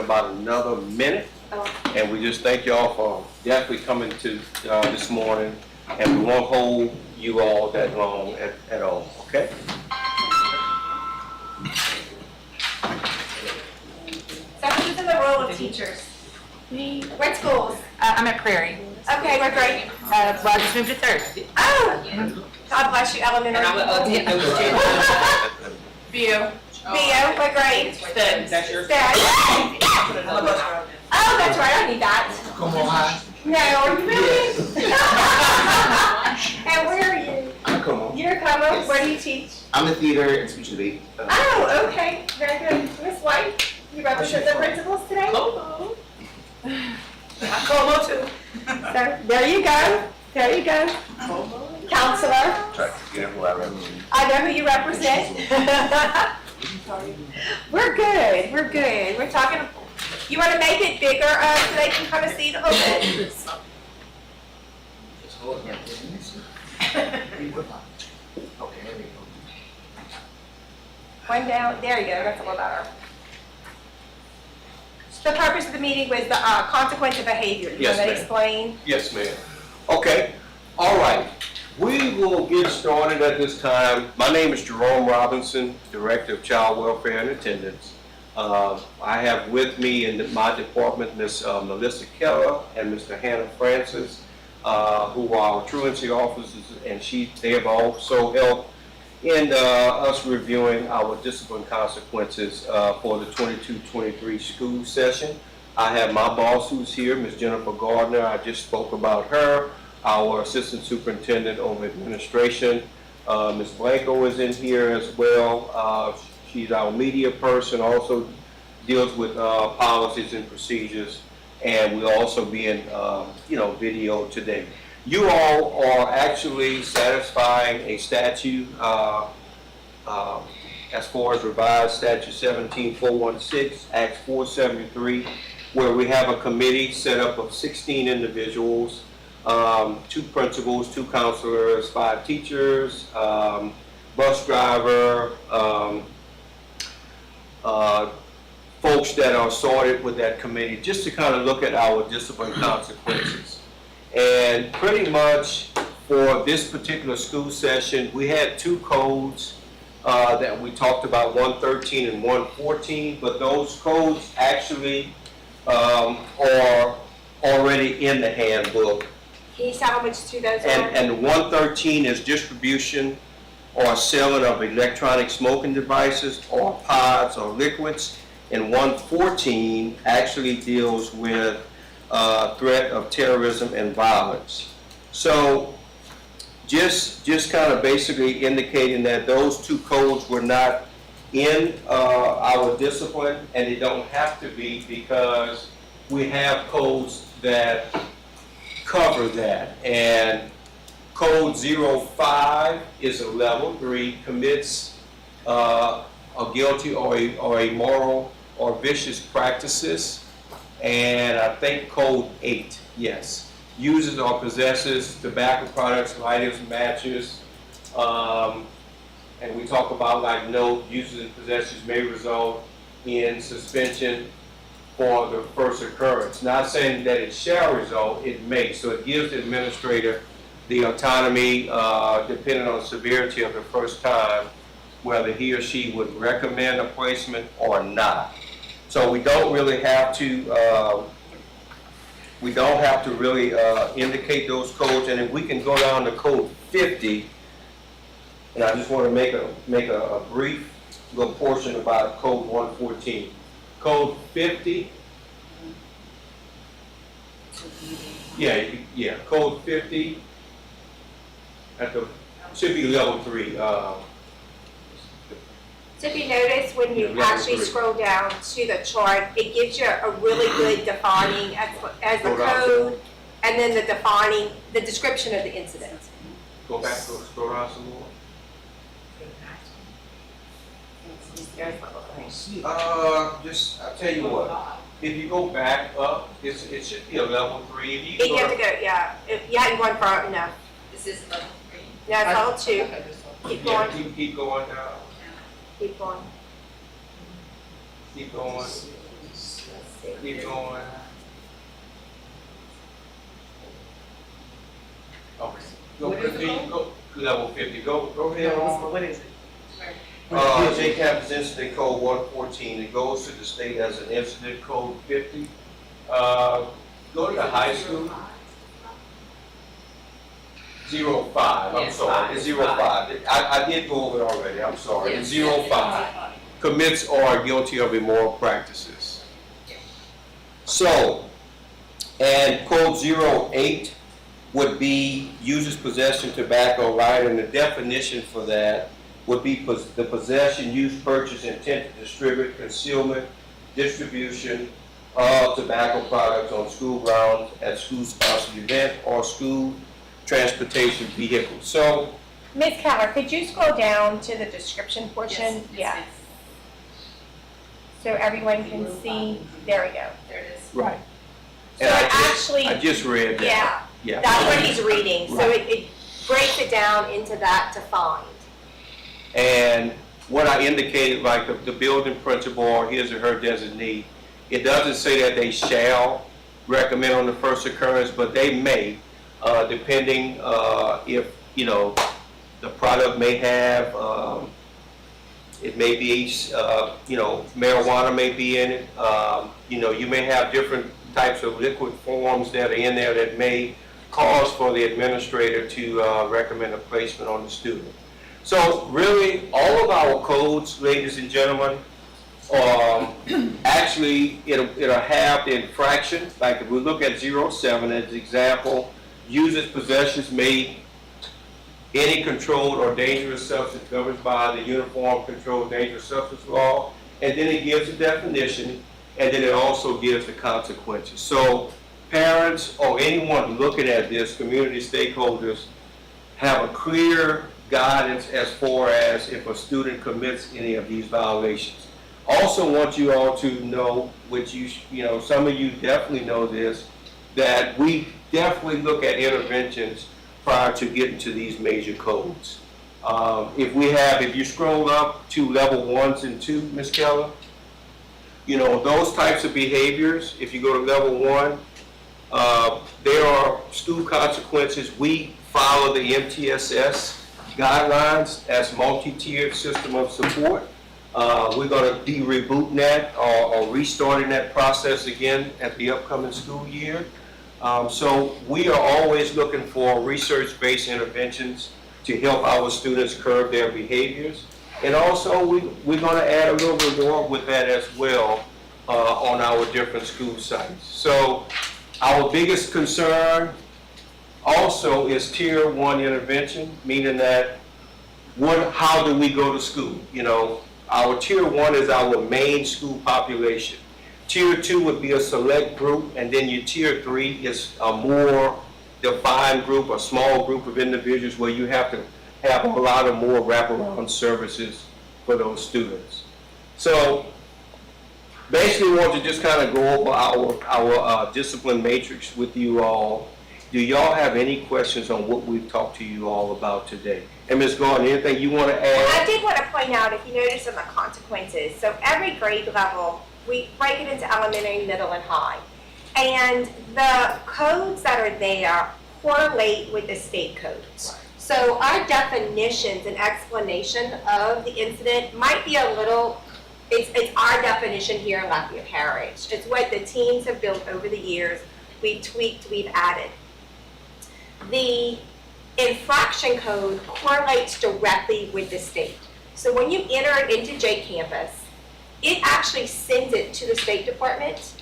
about another minute. And we just thank you all for definitely coming to this morning. And we won't hold you all that long at all, okay? So who's in the role of teachers? Me. What schools? I'm at Prairie. Okay, what grade? Well, I just moved to third. Oh! God bless you, elementary. View. Bio, what grade? That's your. Oh, that's right, I need that. Come on, hi. No, are you really? And where are you? I'm Como. You're Como, where do you teach? I'm a theater and speech debate. Oh, okay, very good. Miss White, you represent the principals today? Como. Como too. So, there you go, there you go. Counselor, Try to get who I represent. I know who you represent. We're good, we're good. We're talking, you want to make it bigger so they can kind of see it a little bit? Just hold it. Okay, there we go. One down, there you go, that's a little better. The purpose of the meeting was the consequence of behavior. You Yes, want to ma'am. explain? Yes, ma'am. Okay, all right. We will get started at this time. My name is Jerome Robinson, Director of Child Welfare and Attendance. I have with me in my department Ms. Melissa Keller and Mr. Hannah Francis, who are our truancy officers, and they have also helped in us reviewing our discipline consequences for the 22-23 school session. I have my boss who's here, Ms. Jennifer Gardner. I just spoke about her. Our Assistant Superintendent over Administration, Ms. Blanco is in here as well. She's our media person, also deals with policies and procedures, and we'll also be in video today. You all are actually satisfying a statute as far as revised statute 17416, Act 473, where we have a committee set up of 16 individuals, 2 principals, 2 counselors, 5 teachers, bus driver, folks that are sorted with that committee, just to kind of look at our discipline consequences. And pretty much for this particular school session, we had 2 codes that we talked about, 113 and 114, but those codes actually are already in the handbook. Can you tell how much to those are? And 113 is distribution or selling of electronic smoking devices or pods or liquids. And 114 actually deals with threat of terrorism and violence. So just kind of basically indicating that those 2 codes were not in our discipline, and they don't have to be, because we have codes that cover that. And code 05 is a level 3, commits a guilty or a moral or vicious practices. And I think code 8, yes, uses or possesses tobacco products, lighters, matches, and we talk about like uses and possessions may result in suspension for the first occurrence. Not saying that it shall result, it may. So it gives the administrator the autonomy, depending on the severity of the first time, whether he or she would recommend a placement or not. So we don't really have to really indicate those codes. And if we can go down to code 50, and I just want to make a brief little portion about code 114. Code 50. Yeah, code 50 should be level 3. So if you notice, when you actually scroll down to the chart, it gives you a really good defining as the code, and then the description of the incident. Go back, scroll down some more. I'll tell you what. If you go back up, it should be a level 3. You have to go, yeah. You hadn't gone far enough. This is level 3. No, it's level 2. Keep going. Keep going down. Keep going. Keep going. keep going. Okay. Go, What is the continue, go, level 50, go ahead on. What is it? JCAP is incident code 114, it goes to the state as an incident code 50. Go to the high school. 05, I'm Yes, sorry, it's 05. I did go over it already, I'm sorry, it's 05. Commits or are guilty of immoral practices. So, and code 08 would be uses possession tobacco, right, and the definition for that would be the possession, use, purchase, intent to distribute, concealment, distribution of tobacco products on school grounds, at school-sponsored event, or school transportation vehicle. So, Ms. Keller, could you scroll down to the description portion? Yes. So everyone can see, there we go. There it is. right. So And actually, I just read that. yeah, Yeah. that's what he's reading. So Right. it breaks it down into that defined. And what I indicated, like the building principal or his or her designee, it doesn't say that they shall recommend on the first occurrence, but they may, depending if, you know, the product may have, it may be, you know, marijuana may be in it. You know, you may have different types of liquid forms that are in there that may cause for the administrator to recommend a placement on the student. So really, all of our codes, ladies and gentlemen, actually it'll have the infraction. Like if we look at 07 as an example, uses possessions made any controlled or dangerous substance governed by the Uniform Controlled Dangerous Substance Law, and then it gives a definition, and then it also gives the consequences. So parents or anyone looking at this, community stakeholders, have a clear guidance as far as if a student commits any of these violations. Also want you all to know, which you know, some of you definitely know this, that we definitely look at interventions prior to getting to these major codes. If you scroll up to level 1s and 2, Ms. Keller, you know, those types of behaviors, if you go to level 1, there are school consequences. We follow the MTSS guidelines as multi-tiered system of support. We're going to be rebooting that or restarting that process again at the upcoming school year. So we are always looking for research-based interventions to help our students curb their behaviors. And also we're going to add a little bit more with that as well on our different school sites. So our biggest concern also is tier 1 intervention, meaning that how do we go to school? You know, our tier 1 is our main school population. Tier 2 would be a select group, and then your tier 3 is a more defined group, a small group of individuals where you have to have a lot of more wraparound services for those students. So basically we want to just kind of go over our discipline matrix with you all. Do y'all have any questions on what we've talked to you all about today? And Ms. Gordon, anything you want to add? I did want to point out, if you notice in the consequences, so every grade level, we break it into elementary, middle, and high. And the codes that are there correlate with the state codes. So our definitions and explanation of the incident might be a little, it's our definition here in Lafayette Parish. It's what the teams have built over the years. We've tweaked, we've added. The infraction code correlates directly with the state. So when you enter it into J Campus, it actually sends it to the State Department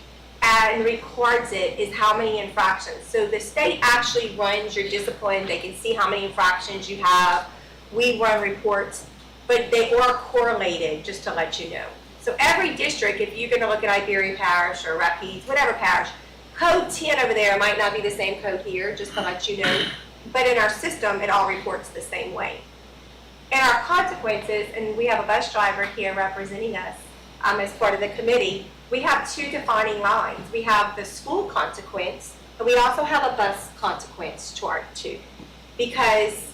and records it as how many infractions. So the state actually runs your discipline. They can see how many infractions you have. We run reports, but they are correlated, just to let you know. So every district, if you're gonna look at Iberia Parish or Rapides, whatever parish, code 10 over there might not be the same code here, just to let you know. But in our system, it all reports the same way. And our consequences, and we have a bus driver here representing us as part of the committee, we have 2 defining lines. We have the school consequence, but we also have a bus consequence chart too. Because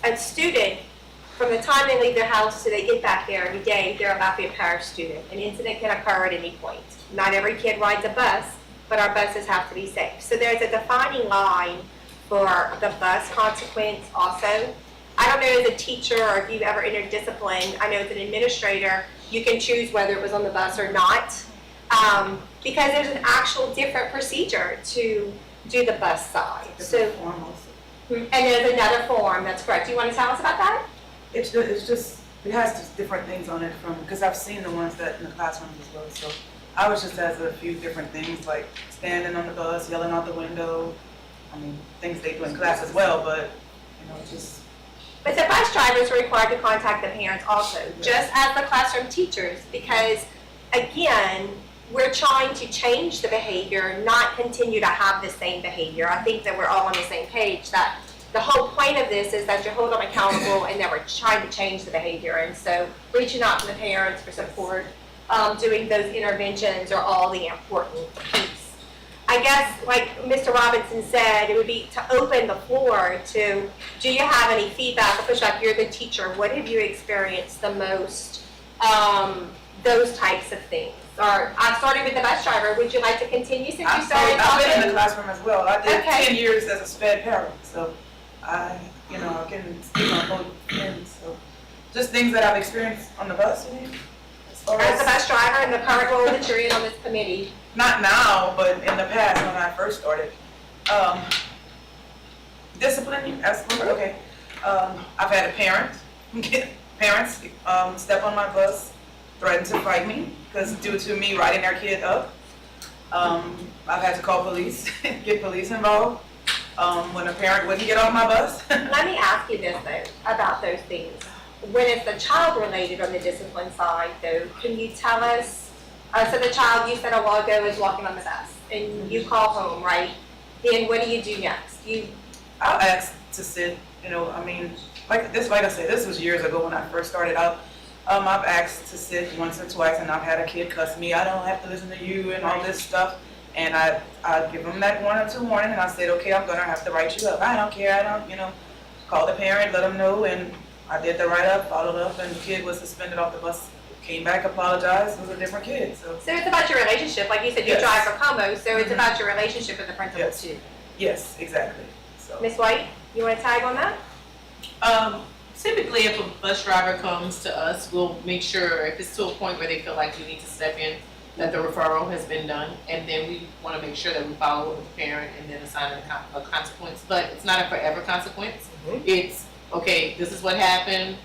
a student, from the time they leave their house to they get back there every day, they're a Lafayette Parish student. An incident can occur at any point. Not every kid rides a bus, but our buses have to be safe. So there's a defining line for the bus consequence also. I don't know as a teacher or if you've ever entered discipline, I know as an administrator, you can choose whether it was on the bus or not. Because there's an actual different procedure to do the bus side. So, Form also. and there's another form, that's correct. Do you want to tell us about that? It's just, it has just different things on it from, because I've seen the ones that in the classrooms as well, so I was just has a few different things, like standing on the bus, yelling out the window, I mean, things they do in class as well, but, you know, just. But the bus drivers are required to contact the parents also, just as the classroom teachers, because again, we're trying to change the behavior, not continue to have the same behavior. I think that we're all on the same page, that the whole point of this is that you hold them accountable and that we're trying to change the behavior. And so reaching out to the parents for support, doing those interventions are all the important piece. I guess, like Mr. Robinson said, it would be to open the floor to, do you have any feedback or pushback? You're the teacher. What have you experienced the most, those types of things? Or I started with the bus driver. Would you like to continue since you started I've been in talking? the classroom as well. I did Okay. 10 years as a sped parent, so I can speak on both ends. So just things that I've experienced on the bus, you mean? As the bus driver and the current role that you're in on this committee. Not now, but in the past when I first started. Discipline, you asked for, okay. I've had a parents step on my bus, threaten to fight me, because due to me riding their kid up. I've had to call police, get police involved, when a parent wouldn't get off my bus. Let me ask you this though, about those things. When it's the child related on the discipline side though, can you tell us, so the child you said a while ago is walking on the bus and you call home, right? Then what do you do next? I'll ask to sit, I mean, like I said, this was years ago when I first started out. I've asked to sit once or twice and I've had a kid cuss me, I don't have to listen to you and all this stuff. And I give them that 1 or 2 warning and I said, okay, I'm gonna have to write you up. I don't care, call the parent, let them know. And I did the write-up, followed up, and the kid was suspended off the bus, came back, apologized, it was a different kid, so. So it's about your relationship, like you said, you Yes. drive for Como, so it's about your relationship with the principal Yes. too. Yes, exactly, so. Ms. White, you want to tag on that? Typically, if a bus driver comes to us, we'll make sure, if it's to a point where they feel like we need to step in, that the referral has been done, and then we want to make sure that we follow up with the parent and then assign a consequence. But it's not a forever consequence. It's, okay, this is what happened,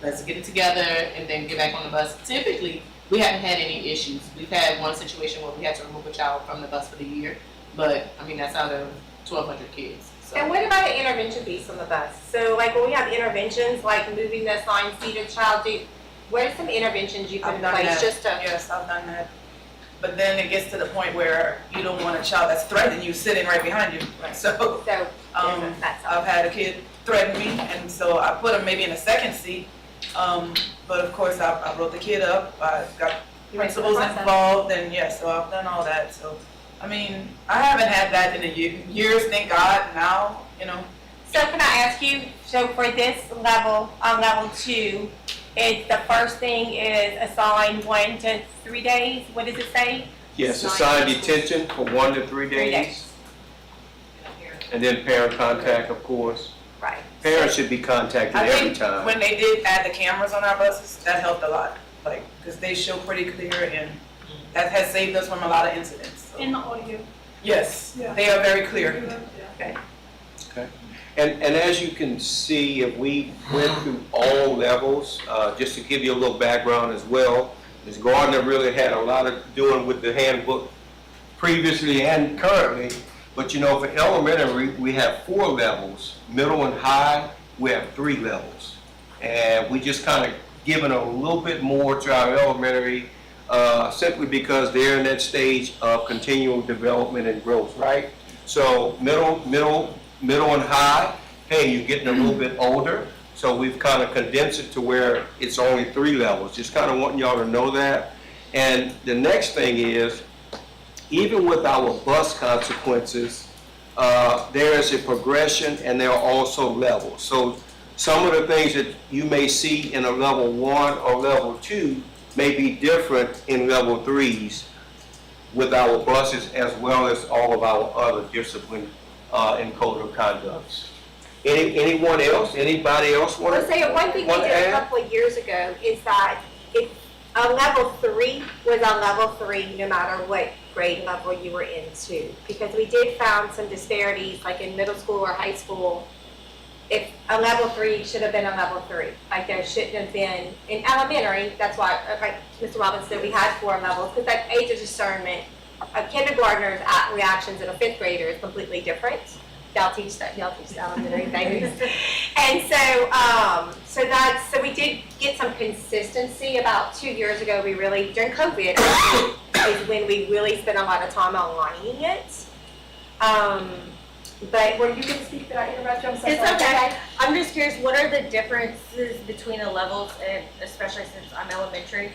let's get it together, and then get back on the bus. Typically, we haven't had any issues. We've had one situation where we had to remove a child from the bus for the year, but, I mean, that's out of 1,200 kids. So. And what about the intervention piece on the bus? So like when we have interventions, like moving the assigned seated child, what are some interventions you put I've in done place that. just to? Yes, I've done that. But then it gets to the point where you don't want a child that's threatening you sitting right behind you. Right. So, So, that's all. I've had a kid threaten me, and so I put him maybe in a second seat. But of course, I wrote the kid up, I got You went through the principals process. involved, and yes, so I've done all that, so. I mean, I haven't had that in years, thank God, now, So can I ask you, so for this level, on level 2, it's the first thing is assign 1 to 3 days, what does it say? Yes, assigned detention for 1 to 3 3 days. And then parent contact, of course. Right. Parents should be contacted I every think time. when they did add the cameras on our buses, that helped a lot, like, because they show pretty clear, and that has saved us from a lot of incidents. So. In the audio. Yes, Yeah. they are very clear. Okay. Okay. And as you can see, if we went through all levels, just to give you a little background as well, Ms. Gardner really had a lot of doing with the handbook previously and currently. But for elementary, we have 4 levels. Middle and high, we have 3 levels. And we just kind of given a little bit more to our elementary, simply because they're in that stage of continual development and growth, right? So middle and high, hey, you're getting a little bit older. So we've kind of condensed it to where it's only 3 levels. Just kind of wanting y'all to know that. And the next thing is, even with our bus consequences, there is a progression and there are also levels. So some of the things that you may see in a level 1 or level 2 may be different in level 3s. with our buses as well as all of our other discipline and code of conducts. Anyone else? Anybody else want Let's say one thing we did a couple of years ago is that if a level 3 was a level 3, no matter what grade level you were into, because we did found some disparities, like in middle school or high school. If a level 3 should have been a level 3, like there shouldn't have been in elementary. That's why, like Mr. Robbins said, we had 4 levels because that age of discernment, a kindergartner's reactions and a 5th grader is completely different. Y'all teach the elementary things. And so we did get some consistency. About 2 years ago, we really, during COVID, is when we really spent a lot of time aligning it. But were you going to speak? Did I interrupt you? I'm so It's sorry. okay. I'm just curious, what are the differences between the levels, and especially since I'm elementary,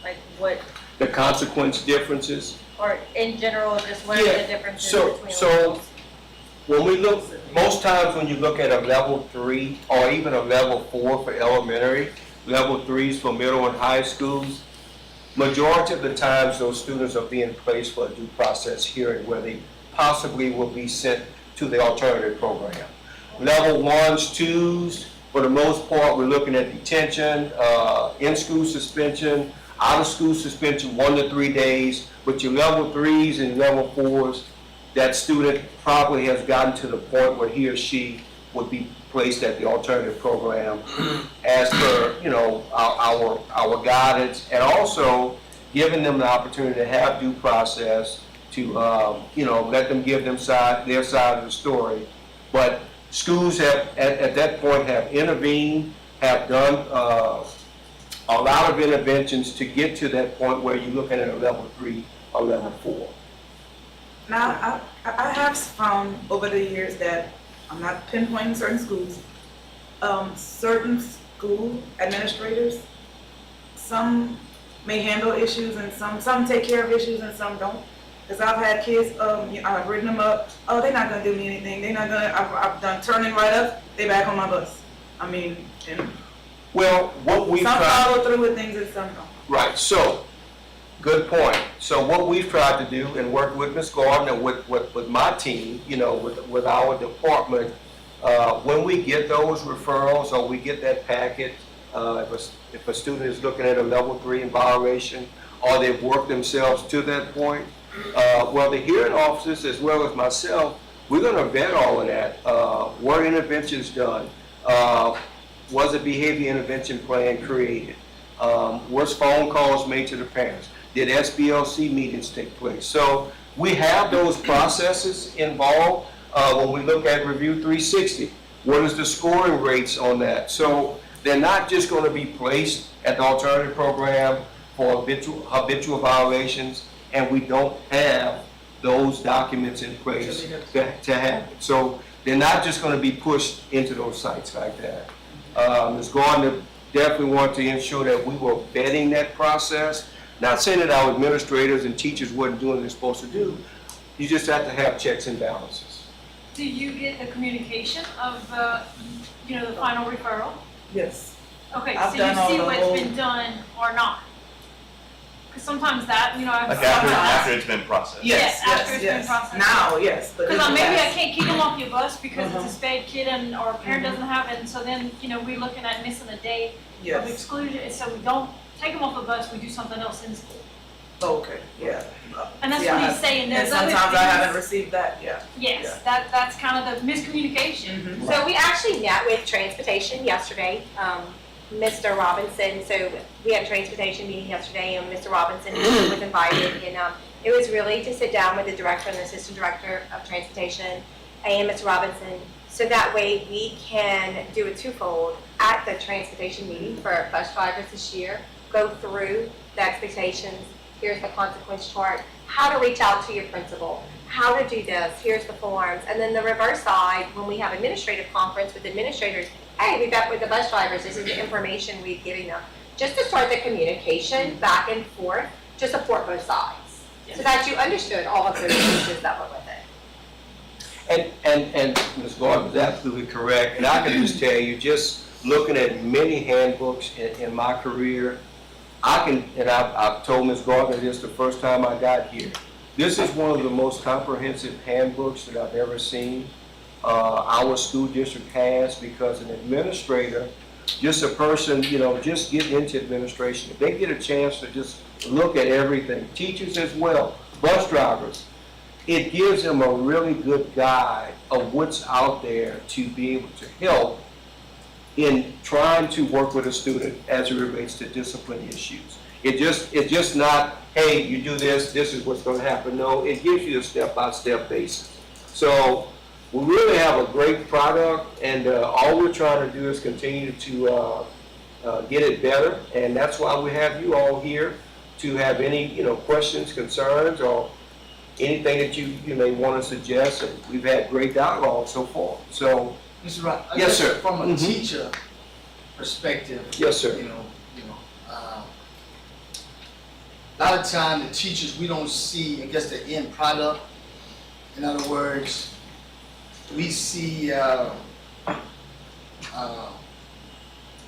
like what, The consequence differences. or in general, just what are Yeah, the differences so- between so- levels? When we look, most times when you look at a level 3 or even a level 4 for elementary, level 3s for middle and high schools, majority of the times those students are being placed for a due process hearing where they possibly will be sent to the alternative program. Level 1s, 2s, for the most part, we're looking at detention, in-school suspension, out-of-school suspension, 1 to 3 days. But your level 3s and level 4s, that student probably has gotten to the point where he or she would be placed at the alternative program as per, our guidance, and also giving them the opportunity to have due process to, let them give their side of the story. But schools have, at that point, have intervened, have done a lot of interventions to get to that point where you're looking at a level 3 or level 4. Now, I have found over the years that, I'm not pinpointing certain schools, certain school administrators, some may handle issues and some take care of issues and some don't. Because I've had kids, I've written them up, oh, they're not gonna do me anything, they're not gonna, I've done turning right up, they back on my bus. I mean, and Well, what we've some tried, follow through with things and some don't. right, so, good point. So what we've tried to do and work with Ms. Gardner, with my team, with our department, when we get those referrals or we get that packet, if a student is looking at a level 3 in violation or they've worked themselves to that point, well, the hearing officers as well as myself, we're gonna vet all of that. Were interventions done? Was a behavior intervention plan created? Was phone calls made to the parents? Did SBLC meetings take place? So we have those processes involved when we look at Review 360. What is the scoring rates on that? So they're not just going to be placed at the alternative program for habitual violations, and we don't have those documents in place to have it. So they're not just going to be pushed into those sites like that. Ms. Gardner definitely want to ensure that we were vetting that process. Not saying that our administrators and teachers weren't doing what they're supposed to do. You just have to have checks and balances. Do you get the communication of the final referral? Yes. Okay, I've so done all you see the what's whole- been done or not? Because sometimes that, I've Like sometimes, after it's been processed. Yes, after it's been processed. Now, yes, but. because in the maybe I past- can't kick them off your bus because Uh-huh. it's a sped kid or a parent doesn't have it, and so then, we're looking at missing a day of Yes, exclusion, and so we don't take them off the bus, we do something else in school. okay, yeah. And that's Yeah, what he's saying, And there's other sometimes I haven't things. received that, yeah. Yes, that's kind of the miscommunication. Mhm. So we actually met with transportation yesterday, Mr. Robinson, so we had a transportation meeting yesterday, and Mr. Robinson was invited, and it was really to sit down with the director and the assistant director of transportation and Mr. Robinson, so that way we can do a twofold at the transportation meeting for bus drivers this year, go through the expectations, here's the consequence chart, how to reach out to your principal, how to do this, here's the forms, and then the reverse side, when we have administrative conference with administrators, hey, we got with the bus drivers, this is the information we're giving them, just to start the communication back and forth to support both sides, so that you understood all of those pieces that were with it. And Ms. Gordon is absolutely correct. And I can just tell you, just looking at many handbooks in my career, I've told Ms. Gardner this the first time I got here. This is one of the most comprehensive handbooks that I've ever seen. Our school district has, because an administrator, just a person, just get into administration. If they get a chance to just look at everything, teachers as well, bus drivers, it gives them a really good guide of what's out there to be able to help in trying to work with a student as it relates to discipline issues. It's just not, hey, you do this, this is what's going to happen. No, it gives you a step-by-step basis. So we really have a great product, and all we're trying to do is continue to get it better, and that's why we have you all here to have any questions, concerns, or anything that you may want to suggest. And we've had great dialogue so far. So, Mr. Rock, I yes, guess sir. From a Mhm. teacher perspective, Yes, sir. A lot of time the teachers, we don't see, I guess, the end product. In other words, we see,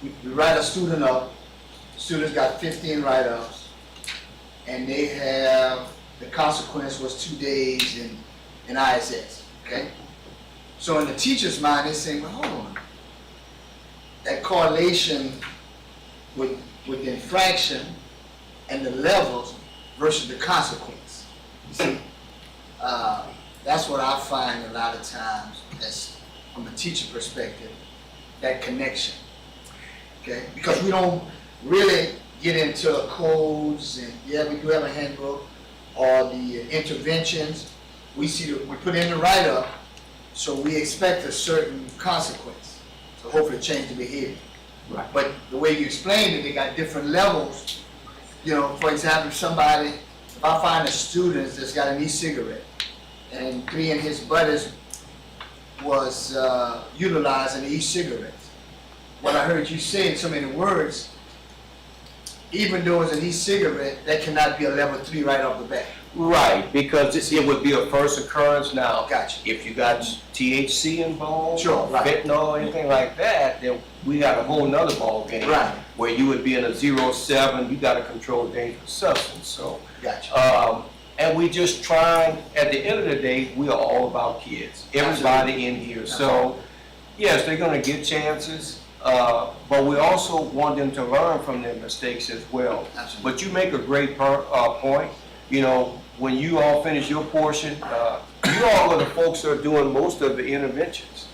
we write a student up, the student's got 15 write-ups, and they have, the consequence was 2 days in ISS, okay? So in the teacher's mind, they're saying, well, hold on. That correlation with the infraction and the levels versus the consequence. You see, that's what I find a lot of times, as from a teacher perspective, that connection. Okay, because we don't really get into codes, and yeah, we do have a handbook or the interventions. We put in the write-up, so we expect a certain consequence to hopefully change the behavior. Right. But the way you explained it, they got different levels. For example, if I find a student that's got an e-cigarette and 3 of his buddies was utilizing e-cigarettes, what I heard you say in so many words, even though it's an e-cigarette, that cannot be a level 3 right off the bat. Right, because it would be a first occurrence now. Gotcha. If you got THC involved, Sure, or right. fentanyl, anything like that, then we got a whole nother ball game. Right. Where you would be in a 0-7, you got to control dangerous substance. So, Gotcha. and we just try. At the end of the day, we are all about kids. Everybody in here. So, yes, they're going to get chances, but we also want them to learn from their mistakes as well. Absolutely. But you make a great point. When you all finish your portion, you all are the folks that are doing most of the interventions.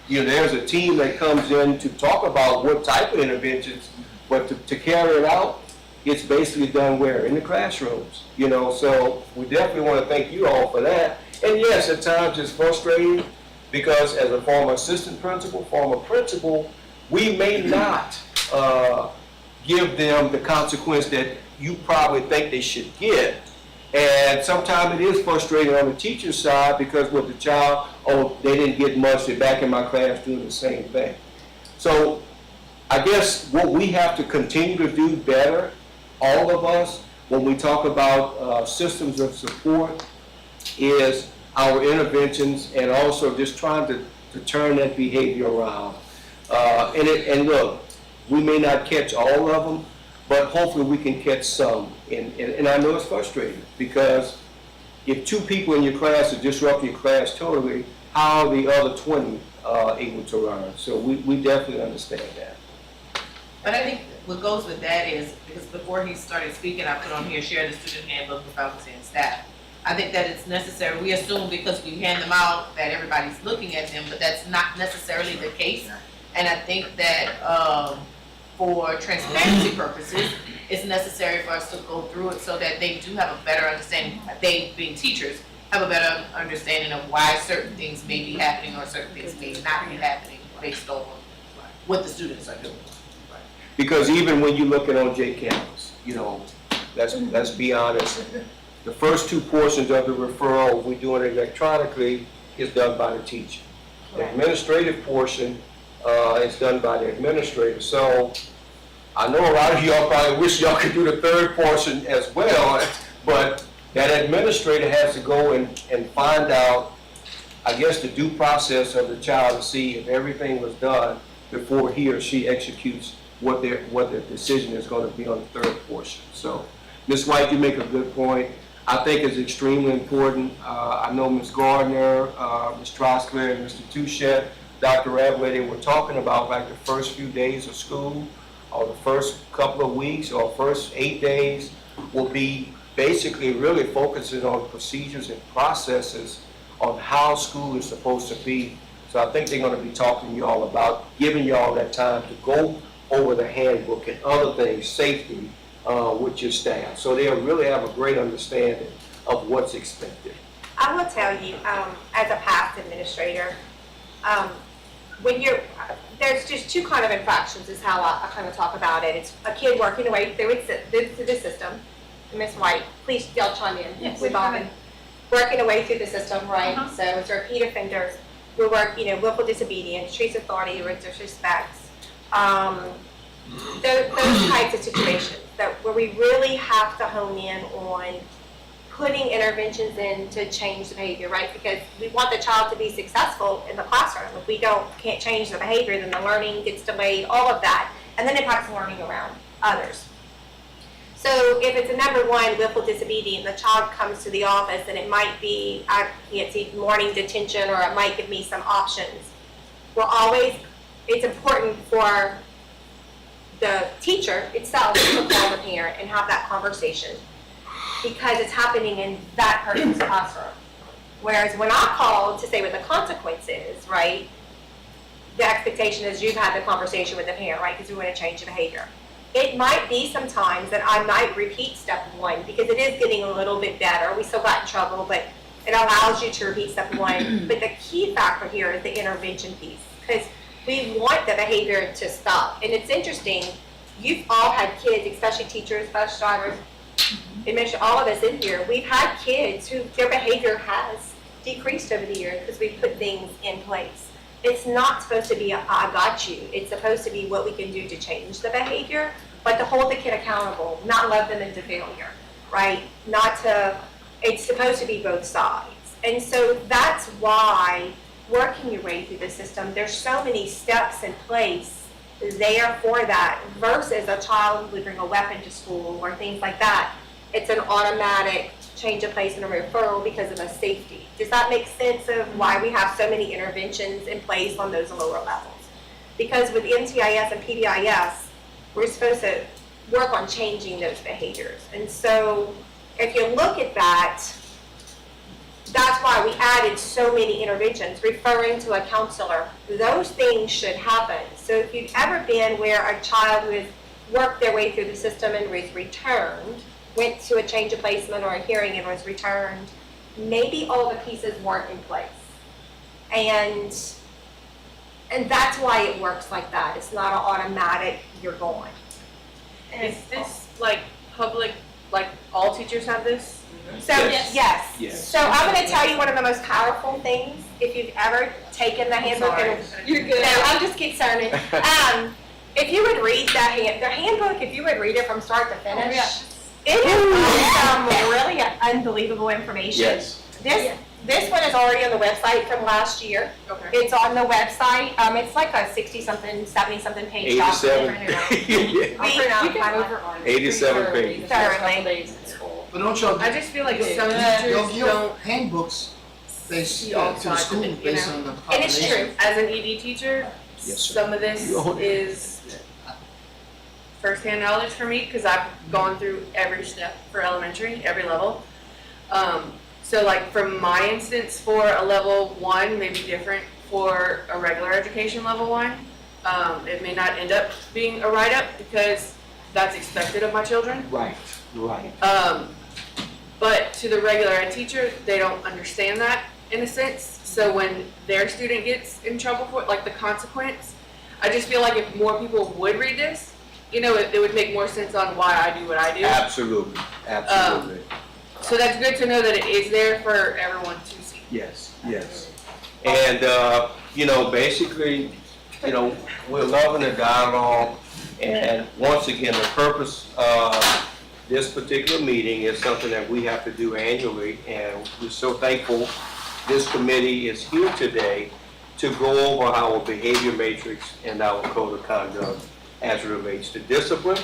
There's a team that comes in to talk about what type of interventions, but to carry it out, it's basically done where? In the classrooms. So we definitely want to thank you all for that. And yes, at times it's frustrating because as a former assistant principal, former principal, we may not give them the consequence that you probably think they should get. And sometimes it is frustrating on the teacher's side because with the child, they didn't get much, they're back in my class doing the same thing. So I guess what we have to continue to do better, all of us, when we talk about systems of support, is our interventions and also just trying to turn that behavior around. And look, we may not catch all of them, but hopefully we can catch some. And I know it's frustrating because if 2 people in your class are disrupting your class totally, how are the other 20 able to learn? So we definitely understand that. But I think what goes with that is, because before he started speaking, I put on here, share the student handbook with faculty and staff. I think that it's necessary. We assume because we hand them out that everybody's looking at them, but that's not necessarily the case. And I think that for transparency purposes, it's necessary for us to go through it so that they do have a better understanding, they being teachers, have a better understanding of why certain things may be happening or certain things may not be happening based on what the students are doing. Because even when you look at on campus, let's be honest, the first 2 portions of the referral, we're doing it electronically, is done by the teacher. The administrative portion is done by the administrator. So I know a lot of y'all probably wish y'all could do the 3rd portion as well, but that administrator has to go and find out, I guess, the due process of the child to see if everything was done before he or she executes what their decision is going to be on the third portion. So, Ms. White, you make a good point. I think it's extremely important. I know Ms. Gardner, Ms. Trosclair, and Mr. Touchette, Dr. Radway, they were talking about like the first few days of school, or the first couple of weeks, or first 8 days will be basically really focusing on procedures and processes on how school is supposed to be. So I think they're going to be talking to you all about giving you all that time to go over the handbook and other things, safety, with your staff. So they'll really have a great understanding of what's expected. I will tell you, as a past administrator, there's just two kind of infractions is how I kind of talk about it. It's a kid working away through the system. Ms. White, please, y'all chime in. Yes, We've all been working away through the system, right? So it's repeat offenders. We work, willful disobedience, treats authority with disrespect. Those types of situations where we really have to hone in on putting interventions in to change the behavior, right? Because we want the child to be successful in the classroom. If we can't change the behavior, then the learning gets delayed, all of that, and then it impacts learning around others. So if it's a number one, willful disobedience, the child comes to the office and it might be, I can't see, morning detention, or it might give me some options. It's important for the teacher itself to call the parent and have that conversation, because it's happening in that person's classroom. Whereas when I call to say what the consequence is, right, the expectation is you've had the conversation with the parent, right, because we want to change the behavior. It might be sometimes that I might repeat step one because it is getting a little bit better. We still got in trouble, but it allows you to repeat step one. But the key factor here is the intervention piece, because we want the behavior to stop. And it's interesting, you've all had kids, especially teachers, bus drivers, all of us in here, we've had kids who their behavior has decreased over the years because we've put things in place. It's not supposed to be a, I got you. It's supposed to be what we can do to change the behavior, but to hold the kid accountable, not love them into failure, right? It's supposed to be both sides. And so that's why working your way through the system, there's so many steps in place there for that, versus a child who would bring a weapon to school or things like that. It's an automatic change of place and a referral because of a safety. Does that make sense of why we have so many interventions in place on those lower levels? Because with NTIS and PBIS, we're supposed to work on changing those behaviors. And so if you look at that, that's why we added so many interventions, referring to a counselor. Those things should happen. So if you've ever been where a child who has worked their way through the system and was returned, went to a change of placement or a hearing and was returned, maybe all the pieces weren't in place. And that's why it works like that. It's not an automatic, you're gone. Is this like public, like all teachers have this? So, Yes. yes. So I'm gonna tell you one of the most powerful things, if you've ever taken the handbook, and You're good. no, I'm just concerning. If you would read the handbook, if you would read it from start to finish, it is some really unbelievable information. Yes. This one is already on the website from last year. Okay. It's on the website. It's like a 60-something, 70-something page 87. document. You can over 87 pages. Thoroughly. But don't y'all, I just feel like some y'all teachers give don't handbooks based see all to the sides of school it, you based know? on the And population. it's true. As an ED teacher, Yes, sir. some of this You own it. is firsthand knowledge for me because I've gone through every step for elementary, every level. So like from my instance, for a level 1 may be different for a regular education level 1. It may not end up being a write-up because that's expected of my children. Right. But to the regular ed teacher, they don't understand that in a sense. So when their student gets in trouble for it, like the consequence, I just feel like if more people would read this, it would make more sense on why I do what I do. Absolutely. So that's good to know that it is there for everyone to see. Yes. And, basically, we're loving the dialogue. And once again, the purpose of this particular meeting is something that we have to do annually. And we're so thankful this committee is here today to go over our behavior matrix and our code of conduct as it relates to discipline,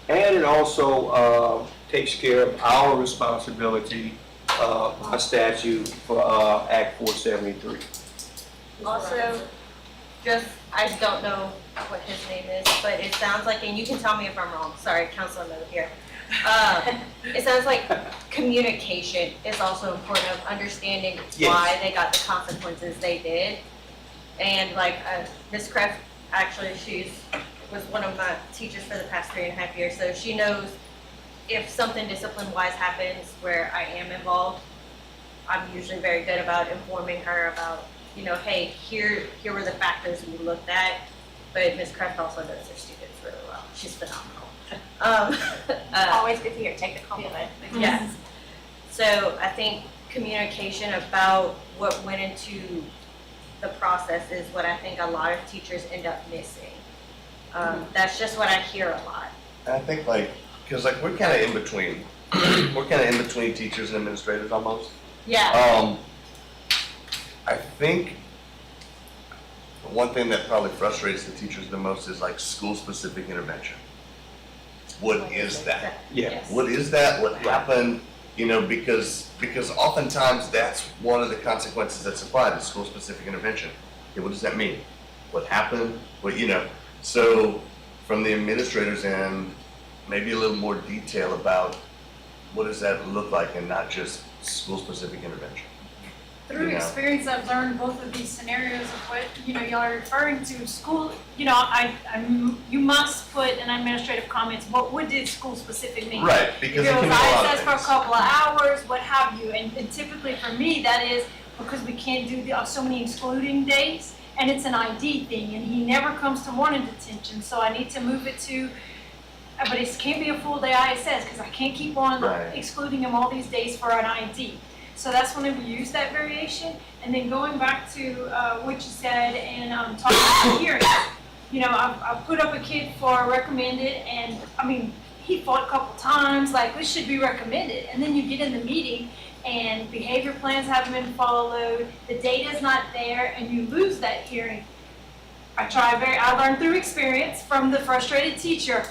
and it also takes care of our responsibility by statute for Act 473. Also, just, I don't know what his name is, but it sounds like, and you can tell me if I'm wrong, sorry, Councilor Miller here. It sounds like communication is also important of understanding Yes. why they got the consequences they did. And like, Ms. Kraft, actually, was one of my teachers for the past 3.5 years, so she knows if something discipline-wise happens where I am involved, I'm usually very good about informing her about, you know, hey, here were the factors we looked at, but Ms. Kraft also knows her students really well. She's phenomenal. Always good to hear, take the compliment. Yes. So I think communication about what went into the process is what I think a lot of teachers end up missing. That's just what I hear a lot. I think because we're kind of in between. We're kind of in between teachers and administrators almost. Yeah. I think one thing that probably frustrates the teachers the most is like school-specific intervention. What is that? Yes. What is that? What happened? You know, because oftentimes that's one of the consequences that's applied is school-specific intervention. Okay, what does that mean? What happened? What, you know? So from the administrators end, maybe a little more detail about what does that look like and not just school-specific intervention. Through Yeah. experience, I've learned both of these scenarios of what, y'all are referring to. School, you must put in administrative comments, what did school specific mean? Right, because If it it can was be a lot of ISS for a things. couple of hours, what have you, and typically for me, that is because we can't do so many excluding days, and it's an ID thing, and he never comes to morning detention, so I need to move it to, but it can't be a full day ISS, because I can't keep on Right. excluding him all these days for an ID. So that's when we use that variation. And then going back to what you said and talking about hearings, I've put up a kid for recommended, and I mean, he fought a couple times, like this should be recommended. And then you get in the meeting and behavior plans haven't been followed, the data's not there, and you lose that hearing. I learned through experience from the frustrated teacher,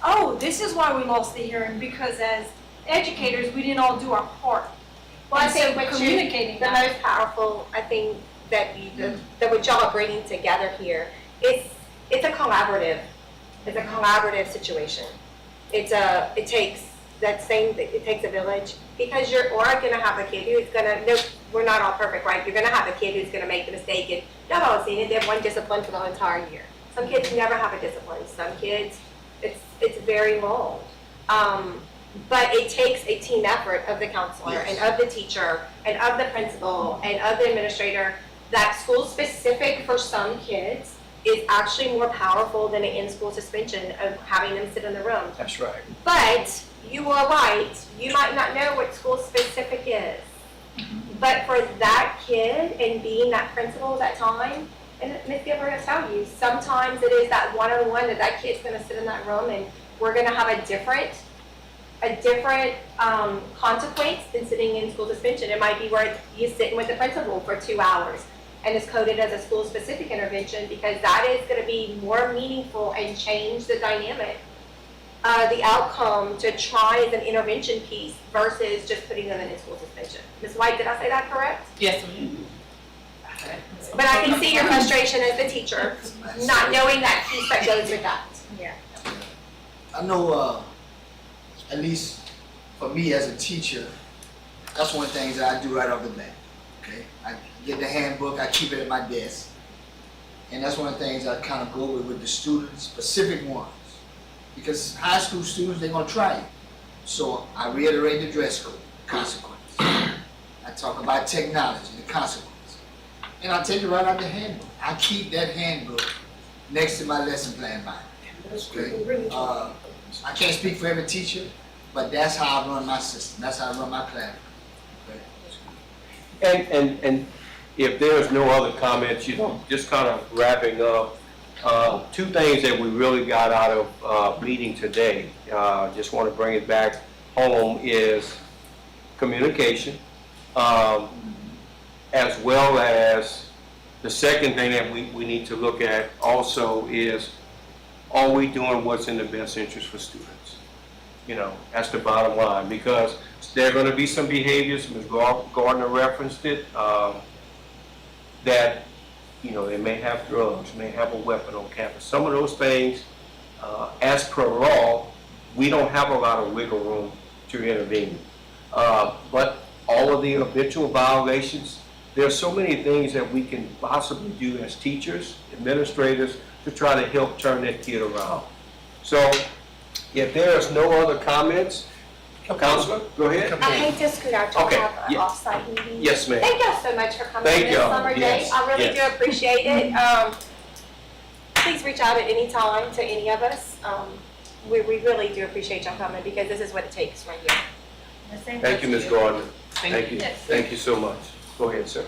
oh, this is why we lost the hearing, because as educators, we didn't all do our part. Well, I And think so what communicating the that. most powerful, I think, that what y'all are bringing together here, it's a collaborative situation. It takes a village, because you're gonna have a kid who's no, we're not all perfect, right? You're gonna have a kid who's gonna make the mistake, and y'all all seen it, they have one discipline for the whole entire year. Some kids never have a discipline, some kids, it's very long. But it takes a team effort of the counselor Yes. and of the teacher and of the principal and of the administrator. That school specific for some kids is actually more powerful than an in-school suspension of having them sit in the room. That's right. But you are right, you might not know what school specific is. But for that kid and being that principal at that time, and Ms. Gilbert will tell you, sometimes it is that one-on-one that kid's gonna sit in that room and we're gonna have a different consequence than sitting in school suspension. It might be where you're sitting with the principal for 2 hours and it's coded as a school-specific intervention, because that is going to be more meaningful and change the dynamic, the outcome to try as an intervention piece versus just putting them in school suspension. Ms. White, did I say that correct? Yes, ma'am. But I can see your frustration as the teacher, not knowing that piece that goes with that. I know, at least for me as a teacher, that's one of the things that I do right off the bat, okay? I get the handbook, I keep it at my desk. And that's one of the things I kind of go with the students, specific ones. Because high school students, they're gonna try you. So I reiterate the dress code, consequence. I talk about technology, the consequence. And I take it right out the handbook. I keep that handbook next to my lesson plan Bible. Okay? I can't speak for every teacher, but that's how I run my system. That's how I run my class. Okay? And if there's no other comments, just kind of wrapping up, two things that we really got out of meeting today, just want to bring it back home, is communication, as well as the second thing that we need to look at also is are we doing what's in the best interest for students? You know, that's the bottom line, because there are going to be some behaviors, Ms. Gardner referenced it, that, you know, they may have drugs, may have a weapon on campus. Some of those things, as per law, we don't have a lot of wiggle room to intervene. But all of the habitual violations, there are so many things that we can possibly do as teachers, administrators, to try to help turn that kid around. So if there's no other comments, Counselor, go ahead. I hate to scoot out to Okay, have an yeah. off-site meeting. Yes, ma'am. Thank y'all so much for coming Thank on this y'all. summer day. Yes, I really yes. do appreciate it. Please reach out at any time to any of us. We really do appreciate y'all coming, because this is what it takes right here. The same Thank you, goes Ms. to Gardner. Thank you. Yes. Thank you so much. Go ahead, sir.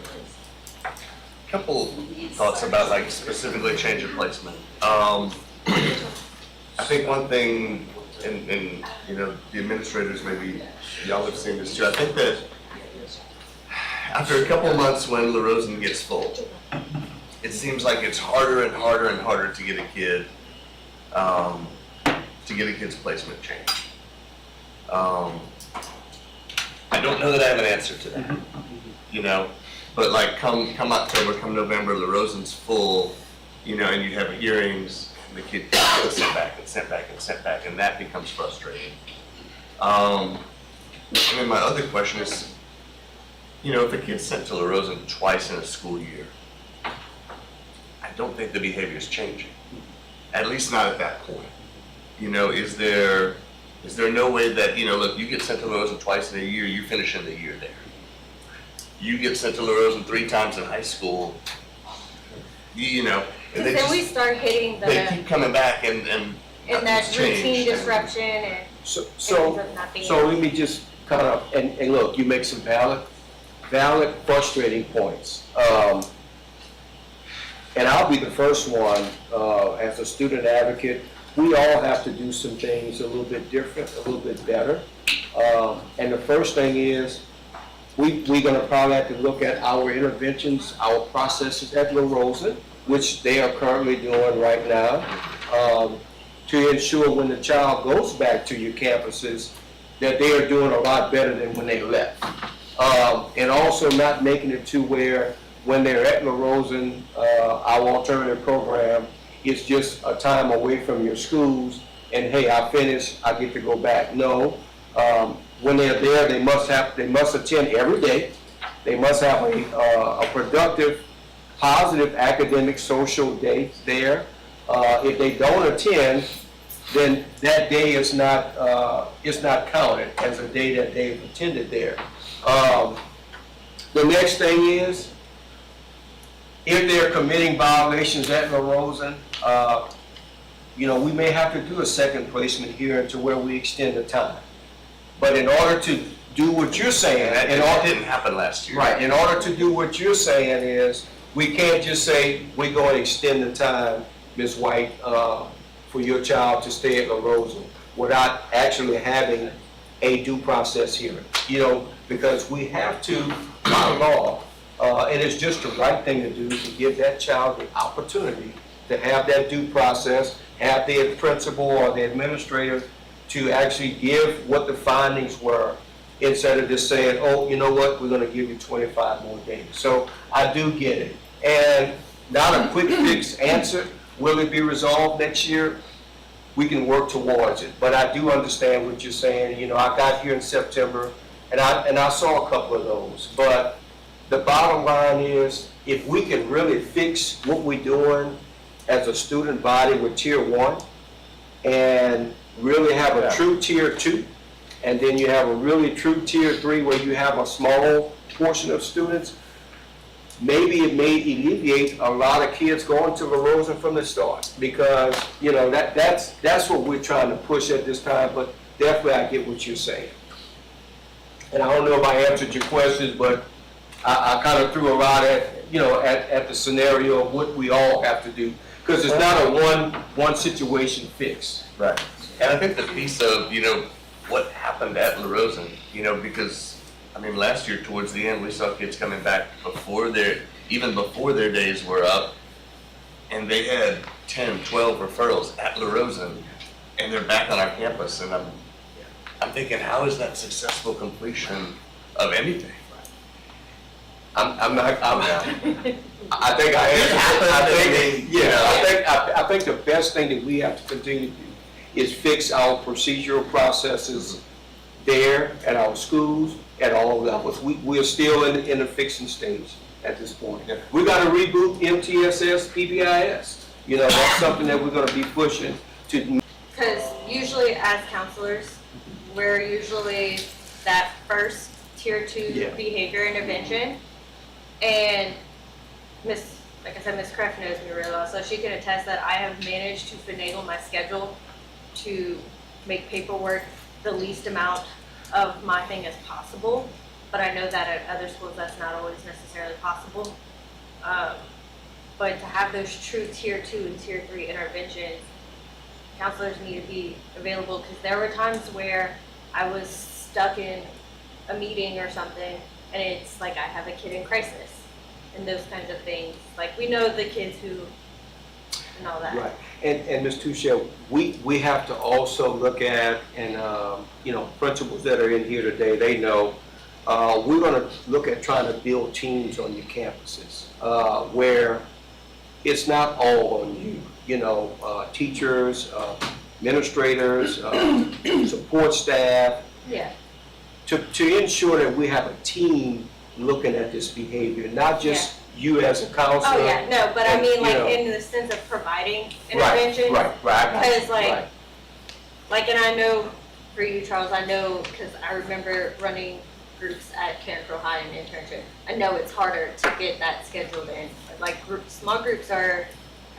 Couple thoughts about like specifically change of placement. I think one thing, and you know, the administrators, maybe y'all have seen this too, I think that after a couple months when La Rosen gets full, it seems like it's harder and harder and harder to get a kid, to get a kid's placement changed. I don't know that I have an answer to that, you know, but like come October, come November, La Rosen's full, you know, and you have hearings, and the kid gets sent back and sent back and sent back, and that becomes frustrating. And then my other question is, you know, if a kid's sent to La Rosen twice in a school year, I don't think the behavior is changing, at least not at that point. You know, is there no way that, you know, look, you get sent to La Rosen twice in a year, you finish in the year there. You get sent to La Rosen 3 times in high school, you know, and Because then we start hitting they keep coming back and that nothing's changed. routine disruption and So, it so, ends up not being. so let me just kind of, and look, you make some valid, frustrating points. And I'll be the first one, as a student advocate, we all have to do some things a little bit different, a little bit better. And the first thing is, we're gonna probably have to look at our interventions, our processes at La Rosen, which they are currently doing right now, to ensure when the child goes back to your campuses, that they are doing a lot better than when they left. And also not making it to where when they're at La Rosen, our alternative program is just a time away from your schools, and hey, I finished, I get to go back. No, when they're there, they must attend every day. They must have a productive, positive academic, social day there. If they don't attend, then that day is not counted as a day that they've attended there. The next thing is, if they're committing violations at La Rosen, you know, we may have to do a second placement here to where we extend the time. But in order to do what you're saying, That didn't happen last year. right, in order to do what you're saying is, we can't just say, we're going to extend the time, Ms. White, for your child to stay at La Rosen, without actually having a due process hearing. You know, because we have to, by law, and it's just the right thing to do, to give that child the opportunity to have that due process, have the principal or the administrator to actually give what the findings were, instead of just saying, oh, you know what, we're gonna give you 25 more days. So I do get it. And not a quick fix answer, will it be resolved next year? We can work towards it, but I do understand what you're saying. You know, I got here in September, and I saw a couple of those, but the bottom line is, if we can really fix what we're doing as a student body with Tier 1, and really have a true Tier 2, and then you have a really true Tier 3 where you have a small portion of students, maybe it may alleviate a lot of kids going to La Rosen from the start, because, you know, that's what we're trying to push at this time, but definitely I get what you're saying. And I don't know if I answered your questions, but I kind of threw a lot at the scenario of what we all have to do, because it's not a one situation fix. Right. And I think the piece of, you know, what happened at La Rosen, you know, because, I mean, last year towards the end, we saw kids coming back even before their days were up, and they had 10, 12 referrals at La Rosen, and they're back on our campus, and I'm thinking, how is that successful completion of anything? I think I answered. I think the best thing that we have to continue to do is fix our procedural processes there at our schools at all levels. We are still in the fixing stage at this point. We got to reboot MTSS, PBIS. You know, that's something that we're going to be pushing to. Because usually as counselors, we're usually that first tier 2 Yeah. behavior intervention. And like I said, Miss Kraft knows me really well, so she can attest that I have managed to finagle my schedule to make paperwork the least amount of my thing as possible. But I know that at other schools, that's not always necessarily possible. But to have those true tier 2 and tier 3 interventions, counselors need to be available, because there were times where I was stuck in a meeting or something, and it's like I have a kid in crisis and those kinds of things. Like, we know the kids who and all that. Right, and Ms. Touche, we have to also look at, and you know, principals that are in here today, they know, we're gonna look at trying to build teams on your campuses, where it's not all on you. You know, teachers, administrators, support staff, Yeah. to ensure that we have a team looking at this behavior, not just you as a counselor. Oh, yeah, no, but I and, mean, you like, know, in the sense of providing intervention. Right. Because, like, Right. Like, and I know for you, Charles, I know, because I remember running groups at Carencro High in internship. I know it's harder to get that scheduled in. Like, small groups I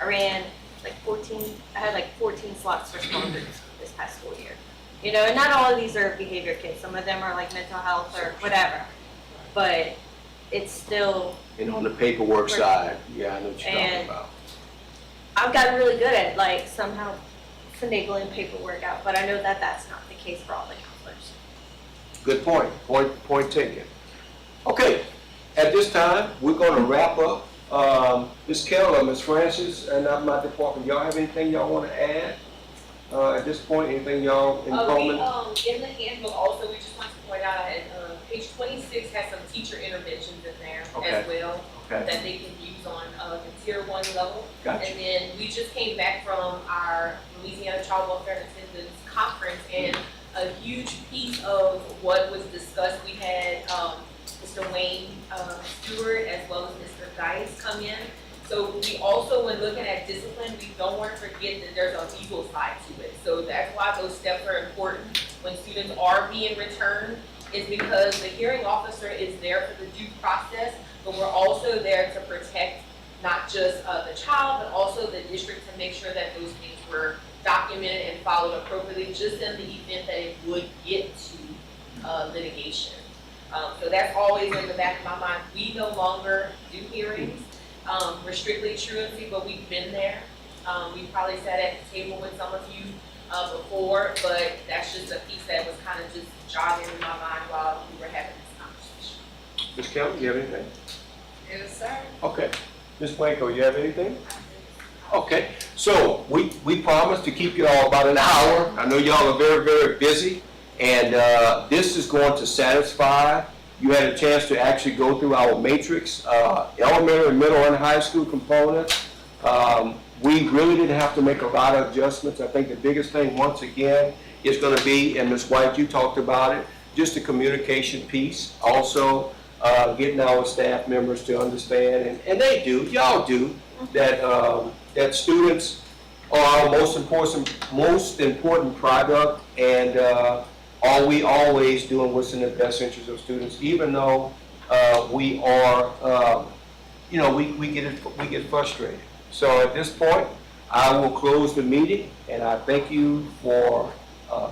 ran like 14, I had like 14 slots for small groups this past school year. You know, and not all of these are behavior kids. Some of them are like mental health or whatever. But it's still, And on the paperwork Right. side, yeah, I know what you're talking And- about. I've gotten really good at like somehow finagling paperwork out, but I know that that's not the case for all the counselors. Good point taken. Okay, at this time, we're gonna wrap up. Ms. Keller, Ms. Francis, and my department, y'all have anything y'all wanna add? At this point, anything y'all in common? In the handbook also, we just want to point out, page 26 has some teacher interventions in there Okay. as well, Okay, that they can use on the tier 1 level. gotcha. And then we just came back from our Louisiana Child Welfare and Attendance Conference, and a huge piece of what was discussed, we had Mr. Wayne Stewart as well as Mr. Geis come in. So we also, when looking at discipline, we don't want to forget that there's a legal side to it. So that's why those steps are important when students are being returned, is because the hearing officer is there for the due process, but we're also there to protect not just the child, but also the district, to make sure that those things were documented and followed appropriately, just in the event that it would get to litigation. So that's always in the back of my mind. We no longer do hearings. We're strictly truancy, but we've been there. We probably sat at the table with some of you before, but that's just a piece that was kind of just jogging in my mind while we were having this conversation. Ms. Keller, you have anything? Yes, sir. Okay. Ms. Blanco, you have anything? Okay, so we promised to keep you all about an hour. I know y'all are very, very busy, and this is going to satisfy. You had a chance to actually go through our matrix, elementary, middle, and high school components. We really didn't have to make a lot of adjustments. I think the biggest thing, once again, is going to be, and Ms. White, you talked about it, just the communication piece. Also, getting our staff members to understand, and they do, y'all do, that that students are our most important product, and are we always doing what's in the best interest of students, even though we are, you know, we get frustrated. So at this point, I will close the meeting, and I thank you for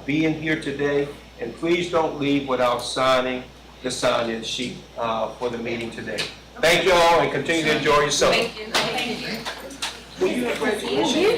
being here today. And please don't leave without signing the sign-in sheet for the meeting today. Thank you all, and continue to enjoy yourself. Thank you. Will you have graduation?